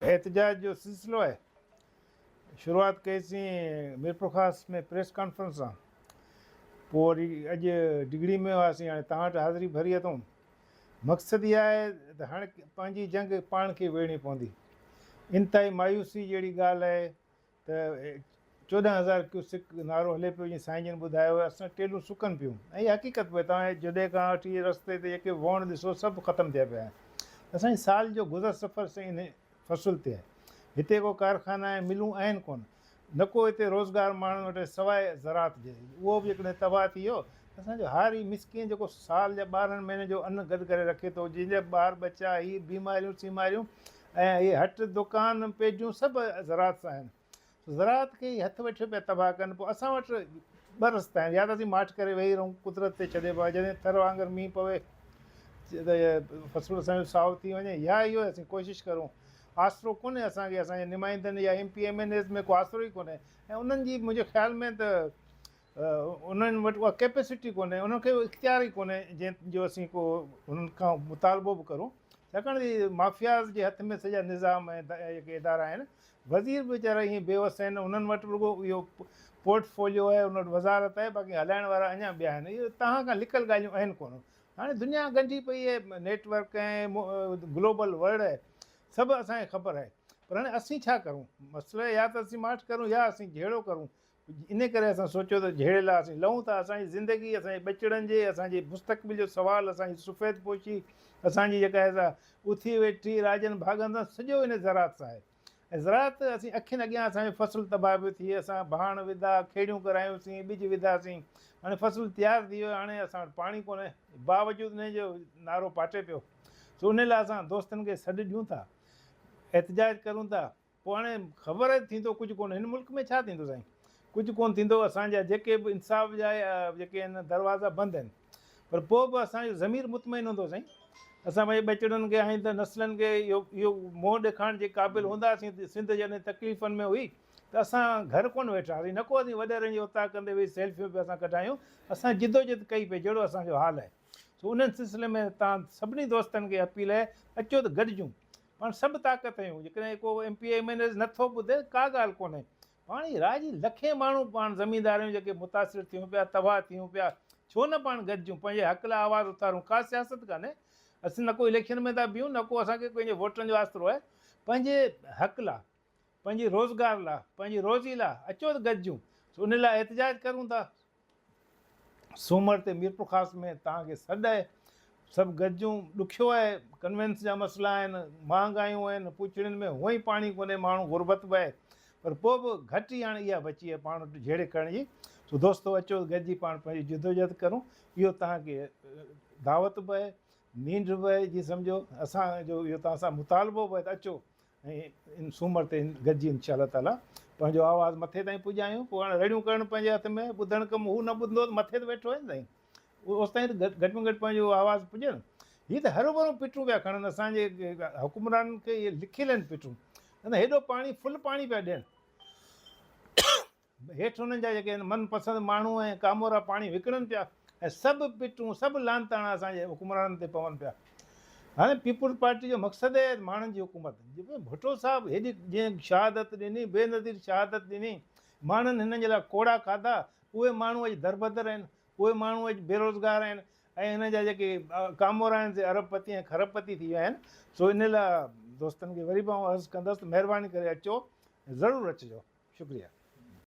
एहतजाज जो सिलसिलो है, शुरुआत कईसीं मीरपुर ख़ास में प्रेस कॉन्फ्रेंस सां, पोइ वरी अॼु डिगड़ी में हुआसीं, हाणे तव्हां वटि हाज़िरी भरी अथऊं। मक़सदु इहा आहे त हाणे पंहिंजी जंग पाण खे विड़णी पवंदी। इंतिहाई मायूसी जहिड़ी ॻाल्हि आहे त 14,000 क्यूसिक नारो हले पियो, जीअं साईं जन ॿुधायो, असां टेलूं सुकनि पियूं। ऐं इहा हक़ीक़त पए, तव्हां जॾहिं खां वठी रस्ते ते जेके वण ॾिसो सभु ख़तमु थिया पिया आहिनि। असांजी साल जो गुज़र सफ़र सां इन फ़सुल ते आहे। हिते को कारखाना ऐं मिलूं आहिनि कोन, न को हिते रोज़गार माण्हुनि वटि सवाइ ज़रात जे, उहो बि जेकॾहिं तबाह थी वियो। असांजो हार ई मिसकिन जेको साल जा 12 महीने जो अन्न गॾु करे रखे थो, जंहिंजा ॿार बचा ही बीमारियूं सीमारियूं ऐं इहे हट दुकान पेजूं सभु ज़रात सां आहिनि। ज़रात खे ई हथु वेठे पिया तबाह कनि। पोइ असां वटि ॿ रस्ता आहिनि, या त असीं माठ करे वेही रहूं, कुदरत ते छॾे पियो आहे, जॾहिं थर वांगुरु मींहुं पवे त फ़सुलु असांजो साओ थी वञे, या इहो असीं कोशिशि करूं। आसिरो कोन्हे असांखे, असांजे नुमाइंदनि या MP MNAs में को आसिरो ई कोन्हे। ऐं उन्हनि जी मुंहिंजे ख़्याल में त उन्हनि वटि उहा कैपेसिटी कोन्हे, उन्हनि खे इख़्तियार ई कोन्हे जंहिंजो असीं को उन्हनि खां मुतालबो बि करूं। छाकाणि माफ़ियाज़ जे हथ में सॼा निज़ाम ऐं जेके इदारा आहिनि। वज़ीर बि वीचारा ईअं बेवस आहिनि, उन्हनि वटि रुॻो इहो पोर्टफोलियो आहे, उन वटि वज़ारत आहे, बाक़ी हलाइण वारा अञा ॿिया आहिनि। इहो तव्हां खां लिकल ॻाल्हियूं आहिनि कोन। हाणे दुनिया ॻंढी पई आहे, नेटवर्क ऐं ग्लोबल वर्ल्ड आहे, सभु असांखे ख़बर आहे। पर हाणे असीं छा करूं? मसइलो या त असीं माठ करूं या असीं जहिड़ो करूं। इन करे असां सोचियो त जहिड़े लाइ असीं लहूं था। असांजी ज़िंदगी, असांजे ॿचड़नि जे, असांजे मुस्तक़बिल जो सुवालु, असांजी सुफ़ेद पोशी, असांजी जेका आहे सा उथी वेठी राजन भाॻनि सां सॼो इन ज़रात सां आहे। ऐं ज़रात असीं अखियुनि अॻियां असांजो फ़सुलु तबाह पियो थिए, असां भाण विधा, खेड़ियूं करायूंसीं, ॿिज विधासीं, हाणे फ़सुलु तयारु थी वियो, हाणे असां वटि पाणी कोन्हे, बावजूदि उन जो नारो पाटे पियो। सो उन लाइ असां दोस्तनि खे सॾु ॾियूं था, एहतजाज करूं था। पोइ हाणे ख़बर थींदो कुझु कोन्हे, हिन मुल्क में छा थींदो साईं, कुझु कोन्ह थींदो। असांजा जेके बि इंसाफ़ जा जेके आहिनि दरवाज़ा बंदि आहिनि, पर पोइ बि असांजो ज़मीर मुतमइन हूंदो साईं। असां पंहिंजे ॿचड़नि खे, आईंदह नसलनि खे इहो मोह ॾेखारण जे क़ाबिल हूंदासीं। सिंध जॾहिं तकलीफ़ुनि में हुई त असां घर कोन वेठा हुआसीं, न को असीं वॾेरनि जी उता कंदे वेही सेल्फियूं पिया असां कढायूं, असां जिदोजहद कई पई, जहिड़ो असांजो हाल आहे। सो उन्हनि सिलसिले में तव्हां सभिनी दोस्तनि खे अपील आहे, अचो त गॾिजूं, पाण सभु ताक़त आहियूं। जेकॾहिं को MP MNAs नथो ॿुधे, का ॻाल्हि कोन्हे, पाण ई राजी लखे माण्हू, पाण ज़मीनदारियूं जेके मुतासिर थियूं पिया, तबाह थियूं पिया, छो न पाण गॾिजूं, पंहिंजे हक़ लाइ आवाज़ु उथारूं। का सियासत कान्हे, असीं न को इलेक्शन में था बीहूं, न को असांखे पंहिंजे वोटनि जो आसिरो आहे। पंहिंजे हक़ लाइ, पंहिंजे रोज़गार लाइ, पंहिंजी रोज़ी लाइ अचो त गॾिजूं। सो उन लाइ एहतजाज करूं था। सूमर ते मीरपुर ख़ास में तव्हांखे सॾु आहे, सभु गॾिजूं। ॾुखियो आहे, कन्वेंस जा मसइला आहिनि, महांगायूं आहिनि, पुछड़ियुनि में हुअं ई पाणी कोन्हे, माण्हू गुरबत बि आहे, पर पोइ बि घटि ई हाणे इहा बची आहे पाण वटि जहिड़े करण जी। सो दोस्तो अचो गॾिजी पाण पंहिंजी जिदोजहद करूं। इहो तव्हांखे दावत बि आहे, नींड बि आहे, जीअं सम्झो असांजो इहो तव्हां सां मुतालबो बि आहे त अचो ऐं इन सूमर ते गॾिजी इंशाअल्लाह ताला पंहिंजो आवाज़ु मथे ताईं पुॼायूं। पोइ हाणे रड़ियूं करणु पंहिंजे हथ में, ॿुधणु कमु हू न ॿुधंदो त मथे ते वेठो आहे न साईं, ओसि ताईं त घटि में घटि पंहिंजो आवाज़ु पुॼे न। हीअ त हरू भरू पिटूं पिया खणनि, असांजे हुकुमराननि खे इहे लिखियलु आहिनि पिटूं, न हेॾो पाणी फुल पाणी पिया ॾियनि। हेठि हुननि जा जेके मनपसंदि माण्हू ऐं कामोरा पाणी विकिणनि पिया, ऐं सभु पिटूं, सभु लानताणा असांजे हुकुमराननि ते पवनि पिया। हाणे पीपुल्स पार्टी जो मक़सदु आहे माण्हुनि जी हुकूमत। भुट्टो साहिबु हेॾी जीअं शहादत ॾिनी, बेनज़ीर शहादत ॾिनी, माण्हुनि हिन जे लाइ कोड़ा खाधा, उहे माण्हू अॼु दरबदर आहिनि, उहे माण्हू अॼु बेरोज़गार आहिनि, ऐं हिन जा जेके कामोरा आहिनि से अरबपति ऐं खरबपति थी विया आहिनि। सो इन लाइ दोस्तनि खे वरी बि आउं अर्ज़ु कंदुसि, महिरबानी करे अचो, ज़रूरु अचिजो। शुक्रिया।